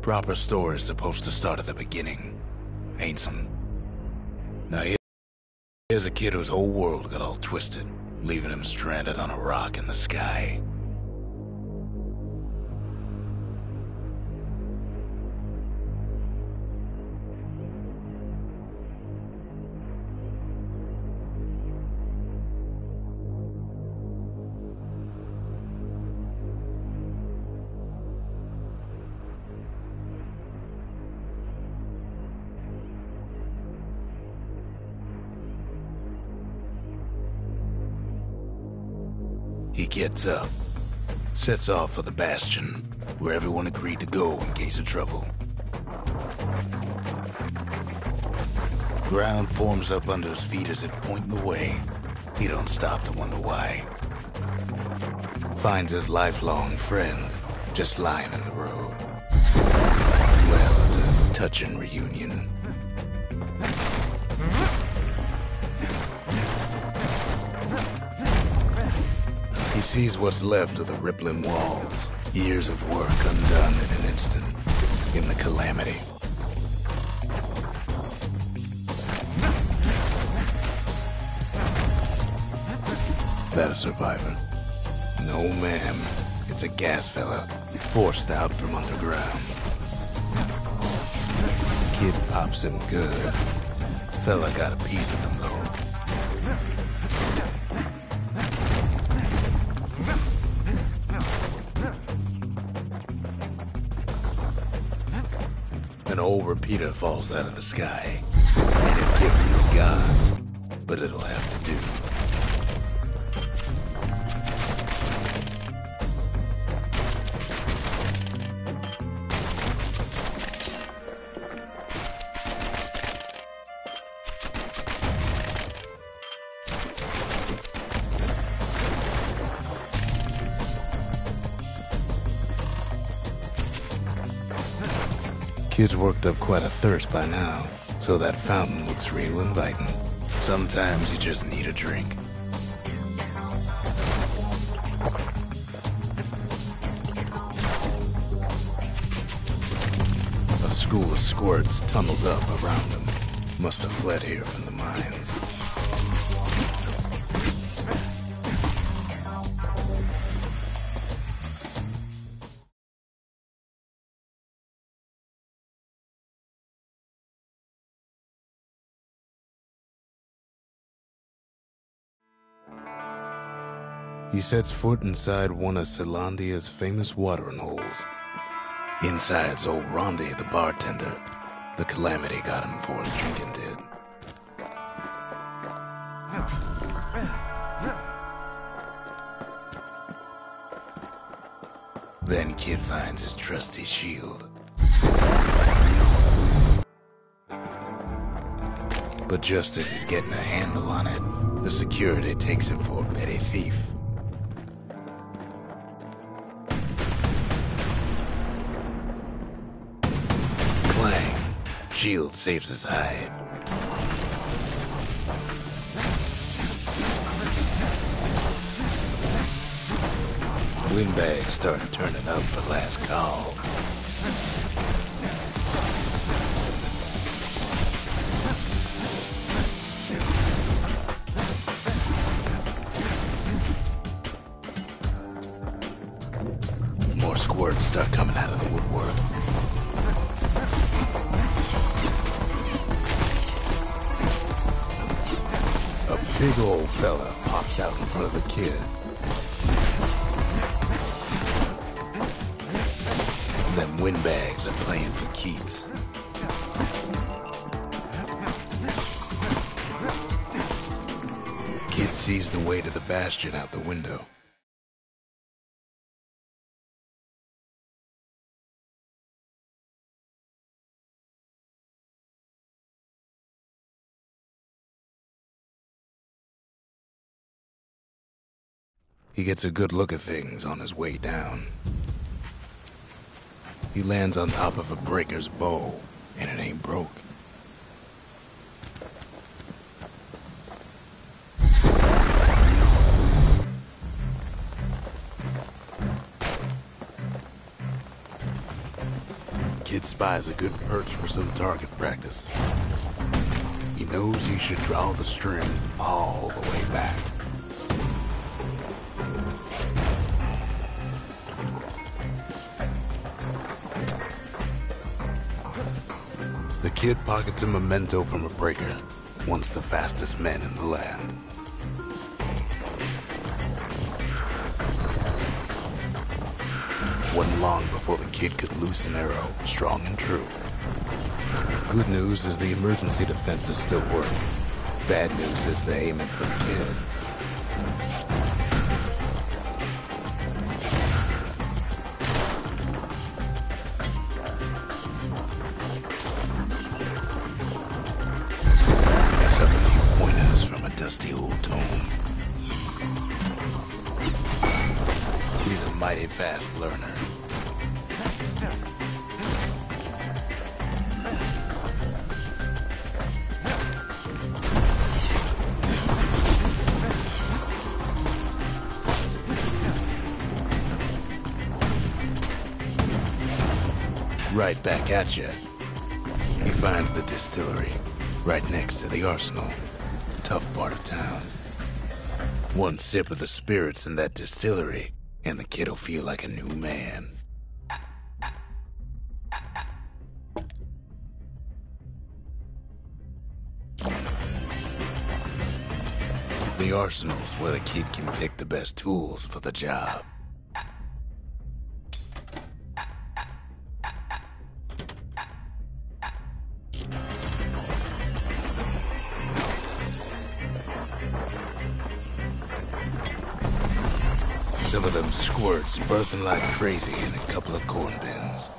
Proper story's supposed to start at the beginning, ain't some? Now here's a kid whose whole world got all twisted, leaving him stranded on a rock in the sky. He gets up, sets off for the Bastion, where everyone agreed to go in case of trouble. Ground forms up under his feet as it pointing the way. He don't stop to wonder why. Finds his lifelong friend just lying in the road. Well, it's a touching reunion. He sees what's left of the rippling walls, years of work undone in an instant, in the calamity. That a survivor? No, ma'am. It's a gas fella, forced out from underground. Kid pops him good. Fella got a piece of him, though. An old repeater falls out of the sky. Ain't a gift from the gods, but it'll have to do. Kid's worked up quite a thirst by now, so that fountain looks real inviting. Sometimes you just need a drink. A school of squirts tunnels up around them. Must have fled here from the mines. He sets foot inside one of Celandia's famous watering holes. Inside's old Rondi, the bartender. The calamity got him before his drinking did. Then Kid finds his trusty shield. But just as he's getting a handle on it, the security takes him for a petty thief. Clang. Shield saves his hide. Windbags start turning up for last call. More squirts start coming out of the woodwork. A big old fella pops out in front of the kid. Them windbags are playing for keeps. Kid sees the way to the Bastion out the window. He gets a good look at things on his way down. He lands on top of a breaker's bow, and it ain't broke. Kid spies a good perch for some target practice. He knows he should draw the string all the way back. The kid pockets a memento from a breaker, once the fastest man in the land. Wasn't long before the kid could loose an arrow, strong and true. Good news is the emergency defenses still work. Bad news is they aim it for the kid. Picks up a few pointers from a dusty old tome. He's a mighty fast learner. Right back at you. He finds the distillery, right next to the arsenal. Tough part of town. One sip of the spirits in that distillery, and the kid'll feel like a new man. The arsenal's where the kid can pick the best tools for the job. Some of them squirts birthing like crazy in a couple of corn bins.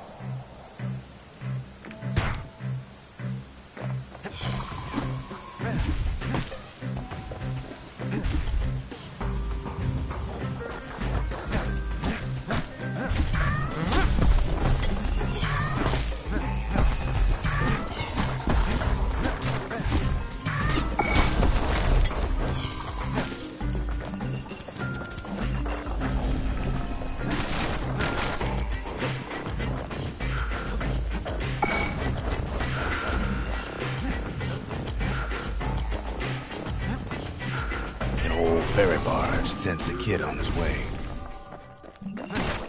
Ferry barge sends the kid on his way.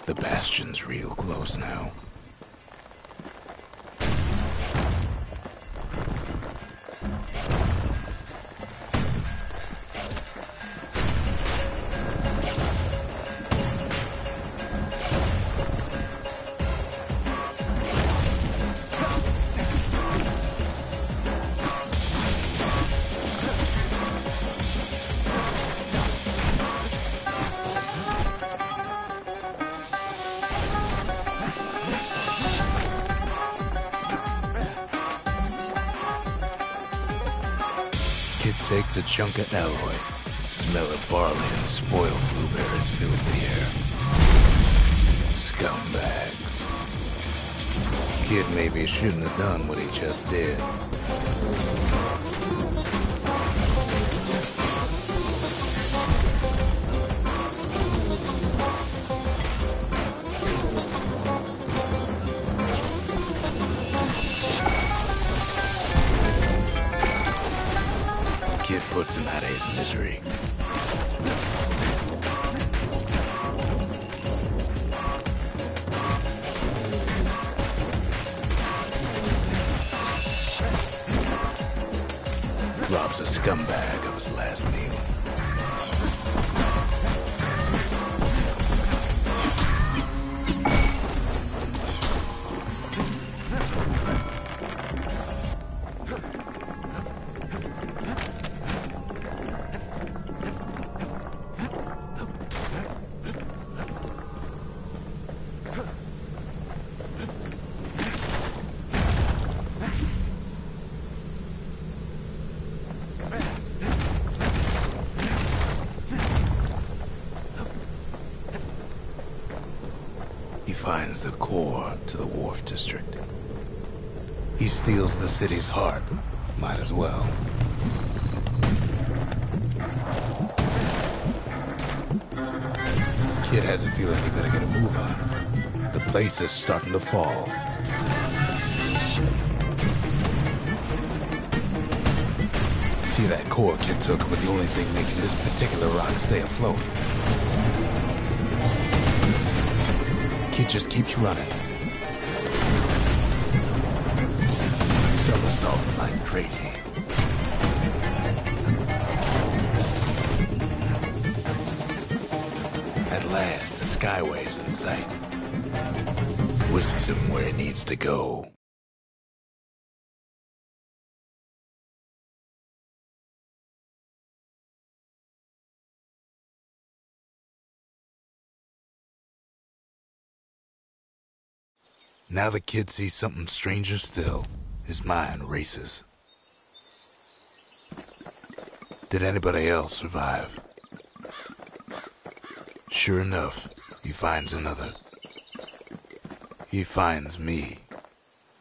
The Bastion's real close now. Kid takes a chunk of alloy. Smell of barley and spoiled blueberries fills the air. Scumbags. Kid maybe shouldn't have done what he just did. Kid puts him out of his misery. Robs a scumbag of his last meal. He finds the core to the wharf district. He steals the city's heart. Might as well. Kid has a feeling he better get a move on. The place is starting to fall. See, that core kid took was the only thing making this particular rock stay afloat. Kid just keeps running. Somersaulting like crazy. At last, the skyway is in sight. Whisks him where he needs to go. Now the kid sees something stranger still. His mind races. Did anybody else survive? Sure enough, he finds another. He finds me.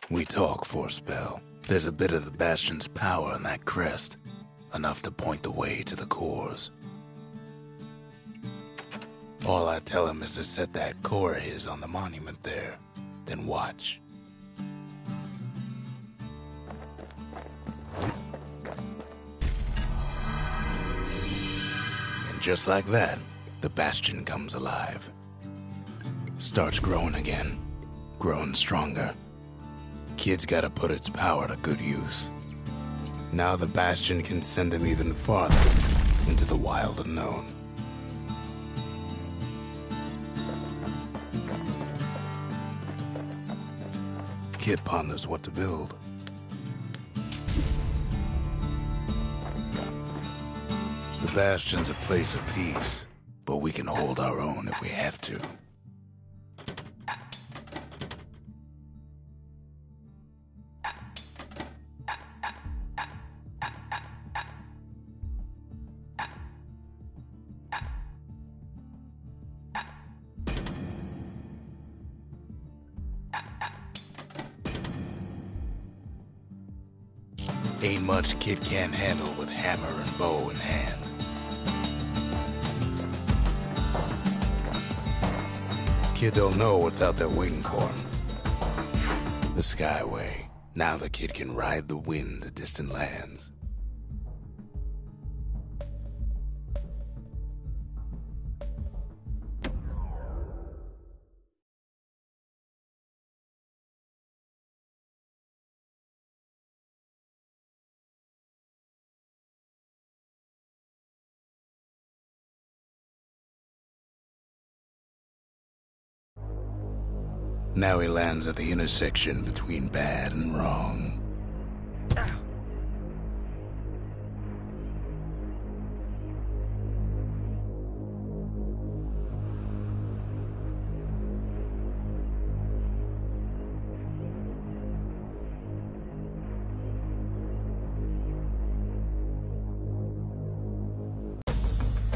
We talk for a spell. There's a bit of the Bastion's power in that crest, enough to point the way to the cores. All I tell him is to set that core of his on the monument there, then watch. And just like that, the Bastion comes alive. Starts growing again, growing stronger. Kid's gotta put its power to good use. Now the Bastion can send him even farther into the wild unknown. Kid ponders what to build. The Bastion's a place of peace, but we can hold our own if we have to. Ain't much kid can't handle with hammer and bow in hand. Kid don't know what's out there waiting for him. The Skyway. Now the kid can ride the wind to distant lands. Now he lands at the intersection between bad and wrong.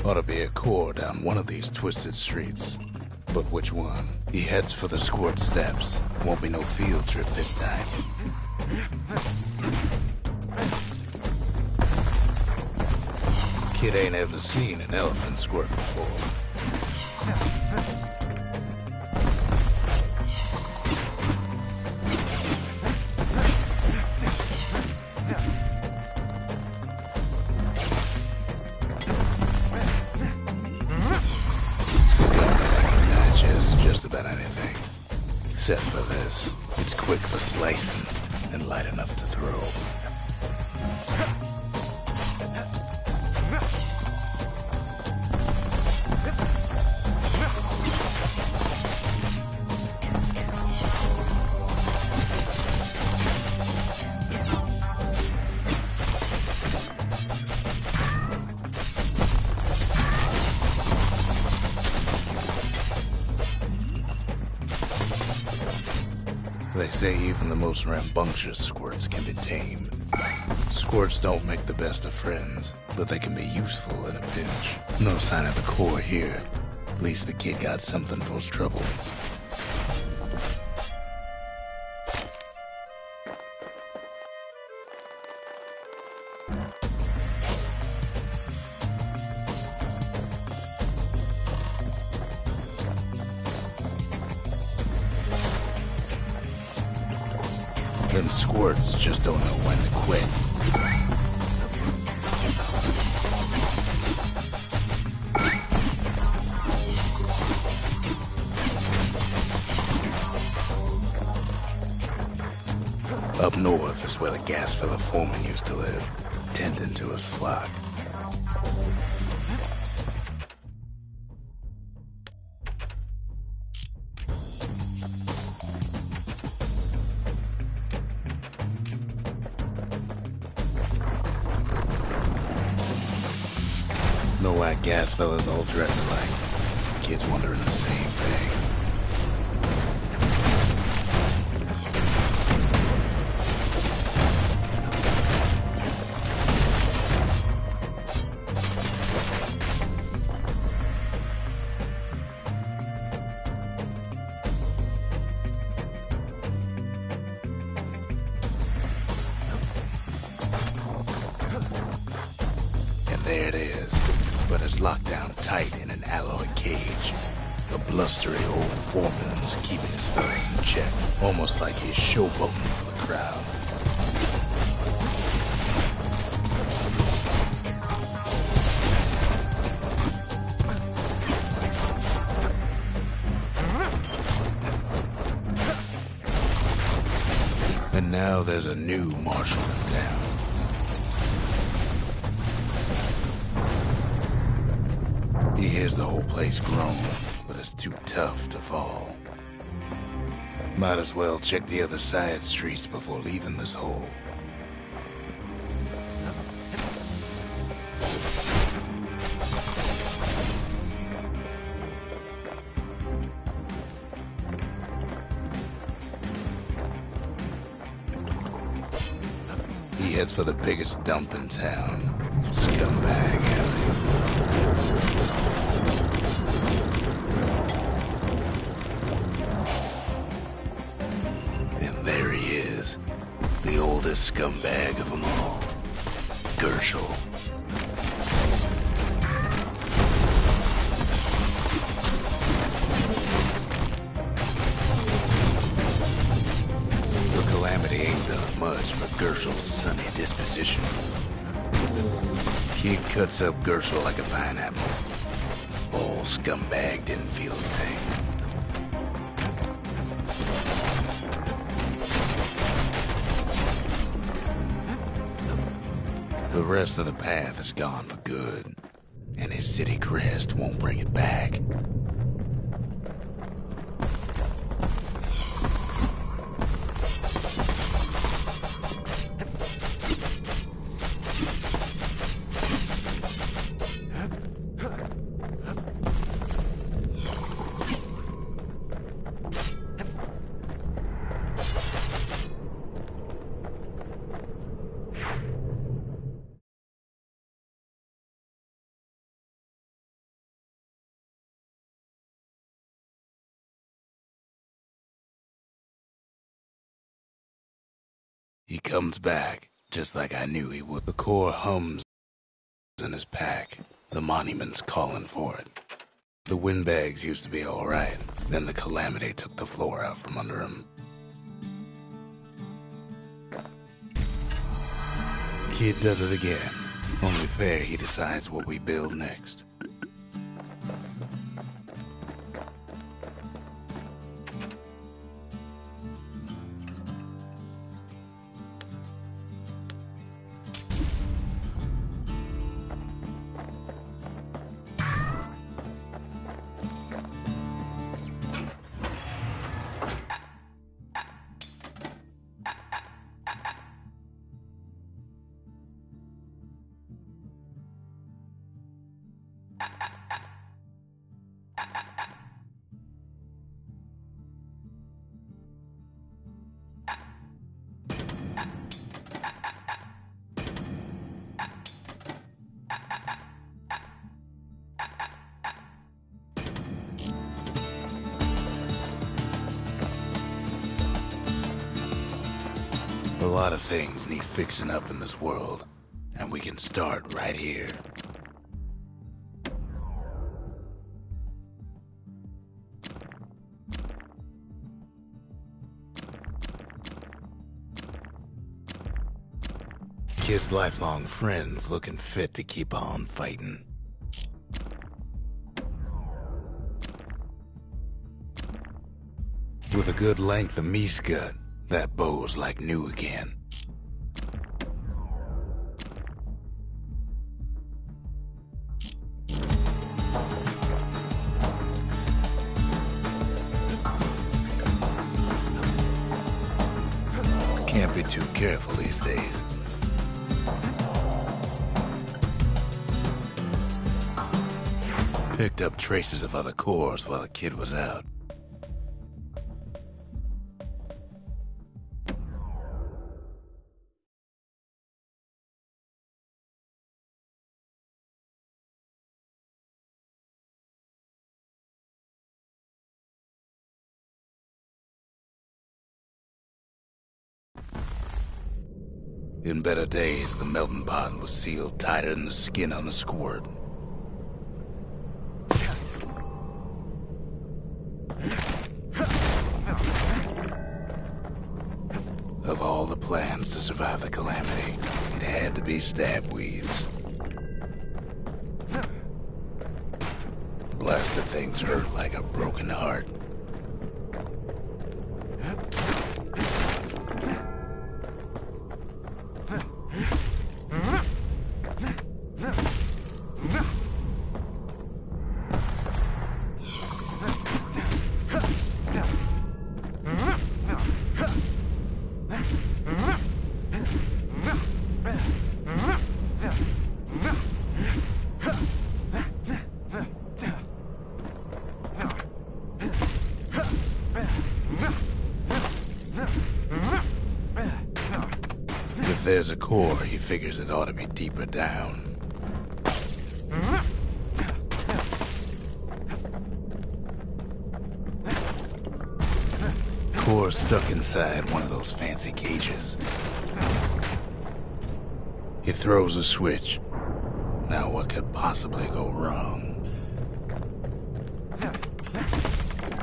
Ought to be a core down one of these twisted streets. But which one? He heads for the squirt steps. Won't be no field trip this time. Kid ain't ever seen an elephant squirt before. Except for this, it's quick for slicing and light enough to throw. They say even the most rambunctious squirts can be tamed. Squirts don't make the best of friends, but they can be useful in a pinch. No sign of the core here. At least the kid got something for his trouble. Them squirts just don't know when to quit. Up north is where the gas fella foreman used to live, tending to his flock. Know why gas fellas all dress alike? Kids wondering the same thing. There it is, but it's locked down tight in an alloy cage. The blustery old foreman's keeping his fellas in check, almost like he's showboating for the crowd. And now there's a new marshal in town. He hears the whole place groan, but it's too tough to fall. Might as well check the other side streets before leaving this hole. He heads for the biggest dump in town, Scumbag Alley. And there he is, the oldest scumbag of them all, Gershel. The Calamity ain't done much for Gershel's sunny disposition. Kid cuts up Gershel like a fine apple. Old scumbag didn't feel a thing. The rest of the path is gone for good, and his city crest won't bring it back. He comes back, just like I knew he would. The core hums in his pack. The monument's calling for it. The windbags used to be all right. Then the Calamity took the floor out from under him. Kid does it again. Only fair he decides what we build next. A lot of things need fixing up in this world, and we can start right here. Kid's lifelong friends looking fit to keep on fighting. With a good length of meat gut, That bow's like new again. Can't be too careful these days. Picked up traces of other cores while the kid was out. In better days, the melting pot was sealed tighter than the skin on a squirt. Of all the plans to survive the calamity, it had to be stabweeds. Blasted things hurt like a broken heart. If there's a core, he figures it ought to be deeper down. Core's stuck inside one of those fancy cages. He throws a switch. Now what could possibly go wrong?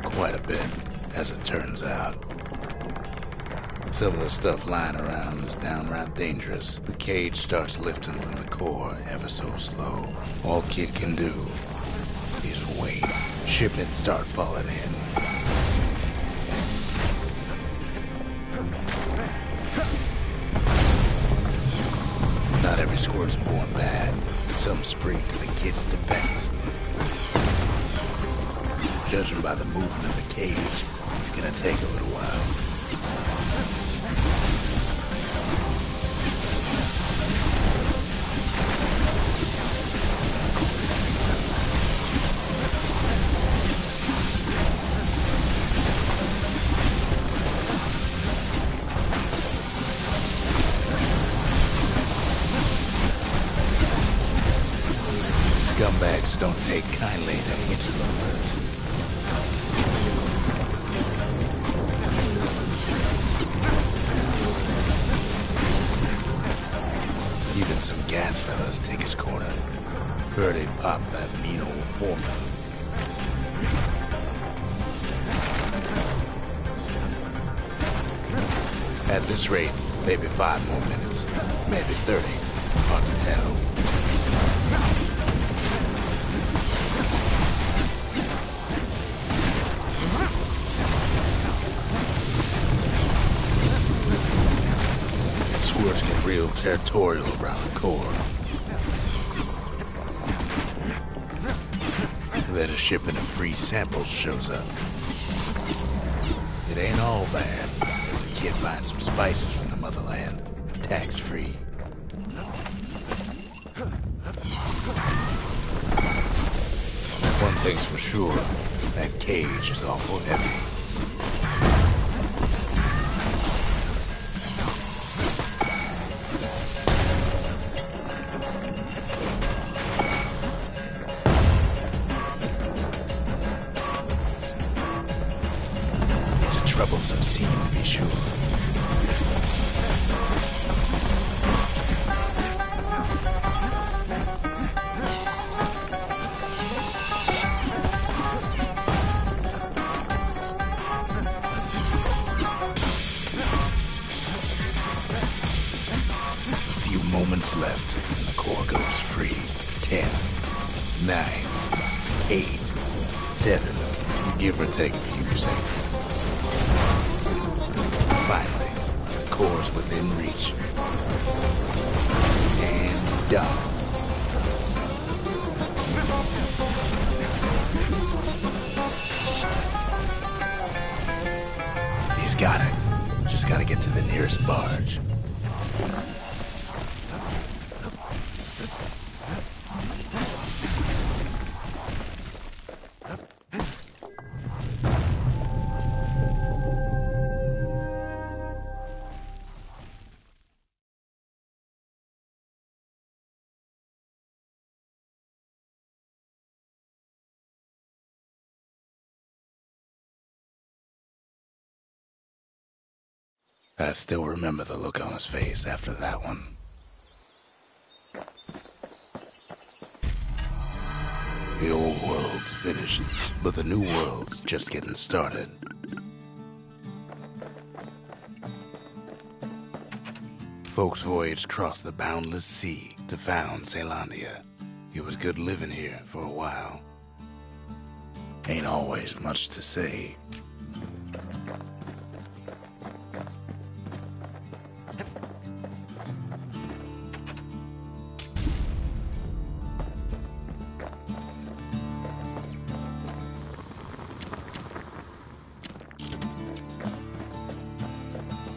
Quite a bit, as it turns out. Some of the stuff lying around is downright dangerous. The cage starts lifting from the core ever so slow. All Kid can do is wait. Shipments start falling in. Not every squirt's born bad. Some spring to the kid's defense. Judging by the movement of the cage, it's gonna take a little while. Scumbags don't take kindly to interlopers. Even some gas fellas take his corner. Heard he popped that mean old foreman. At this rate, maybe 5 more minutes, maybe 30. Hard to tell. Squirts get real territorial around the core. Then a shipment of free samples shows up. It ain't all bad, as the kid finds some spices from the motherland, tax-free. One thing's for sure, that cage is awful heavy. Troublesome scene, to be sure. A few moments left, and the core goes free. 10, 9, 8, 7. You give or take a few seconds. Finally, core's within reach. And done. He's got it. Just gotta get to the nearest barge. I still remember the look on his face after that one. The old world's finished, but the new world's just getting started. Folks voyaged across the boundless sea to found Caelondia. It was good living here for a while. Ain't always much to say.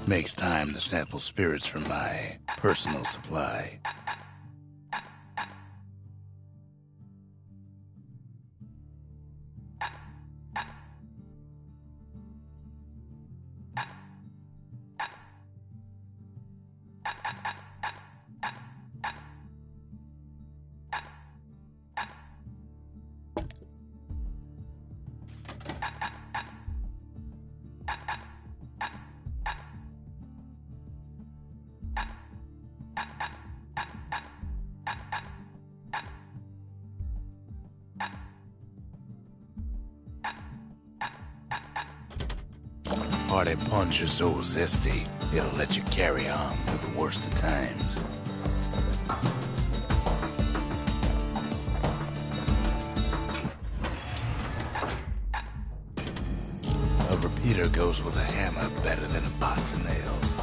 Makes time to sample spirits from my personal supply. Party punch is so zesty, it'll let you carry on through the worst of times. A repeater goes with a hammer better than a box of nails.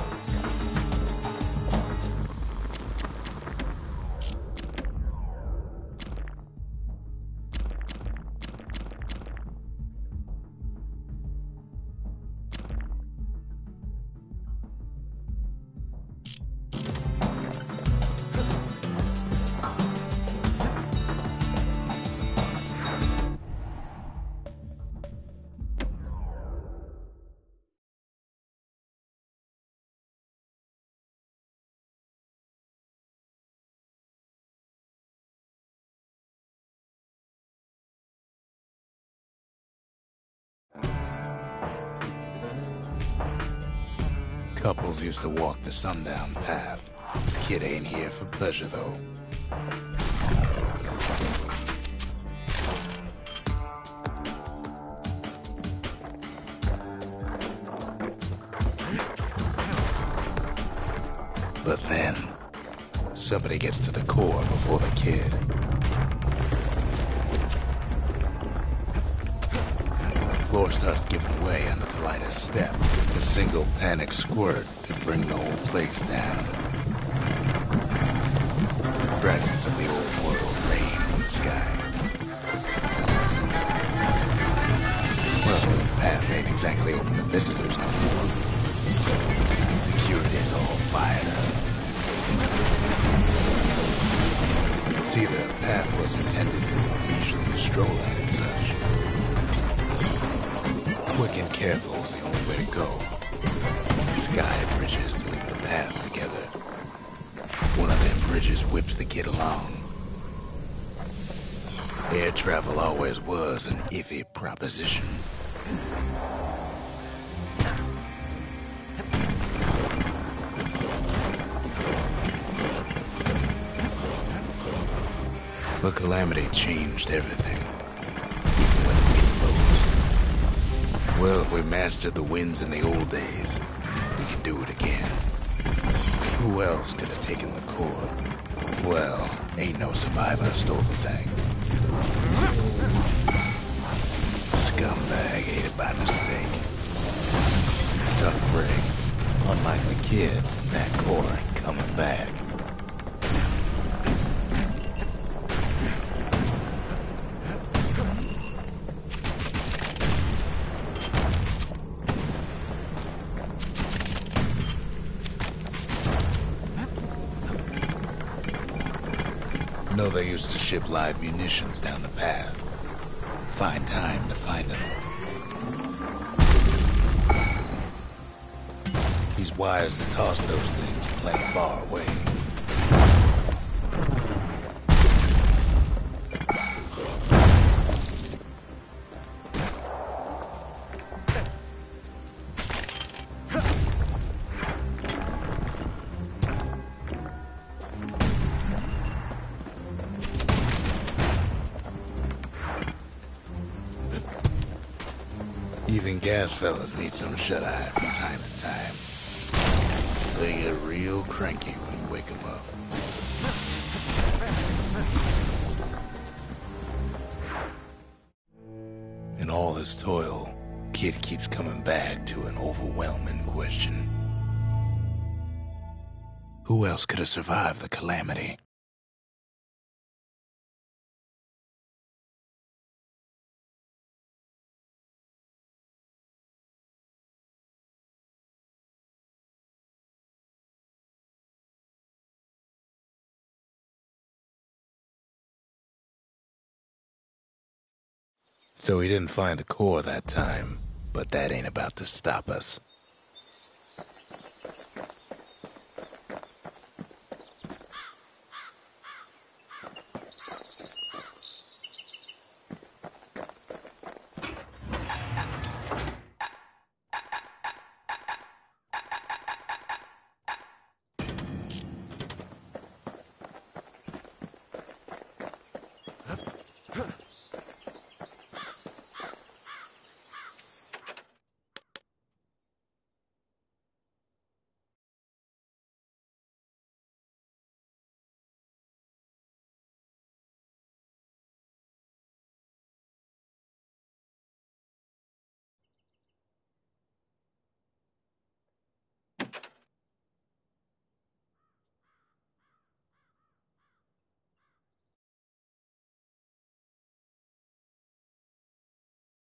Couples used to walk the sundown path. Kid ain't here for pleasure, though. But then, somebody gets to the core before the kid. The floor starts giving way under the lightest step. A single panic squirt could bring the whole place down. Fragments of the old world rain from the sky. Well, the path ain't exactly open to visitors no more. Security's all fired up. See, the path was intended for leisurely strolling and such. Quick and careful is the only way to go. Sky bridges link the path together. One of them bridges whips the kid along. Air travel always was an iffy proposition. But Calamity changed everything. Even when the wind blows. Well, if we mastered the winds in the old days, we can do it again. Who else could have taken the core? Well, ain't no survivor stole the thing. Scumbag ate it by mistake. Tough break. Unlike the kid, that core ain't coming back. Know they used to ship live munitions down the path. Find time to find them. These wires to toss those things are plenty far away. Even gas fellas need some shut-eye from time to time. They get real cranky when you wake them up. In all this toil, Kid keeps coming back to an overwhelming question. Who else could have survived the calamity? So he didn't find the core that time, but that ain't about to stop us.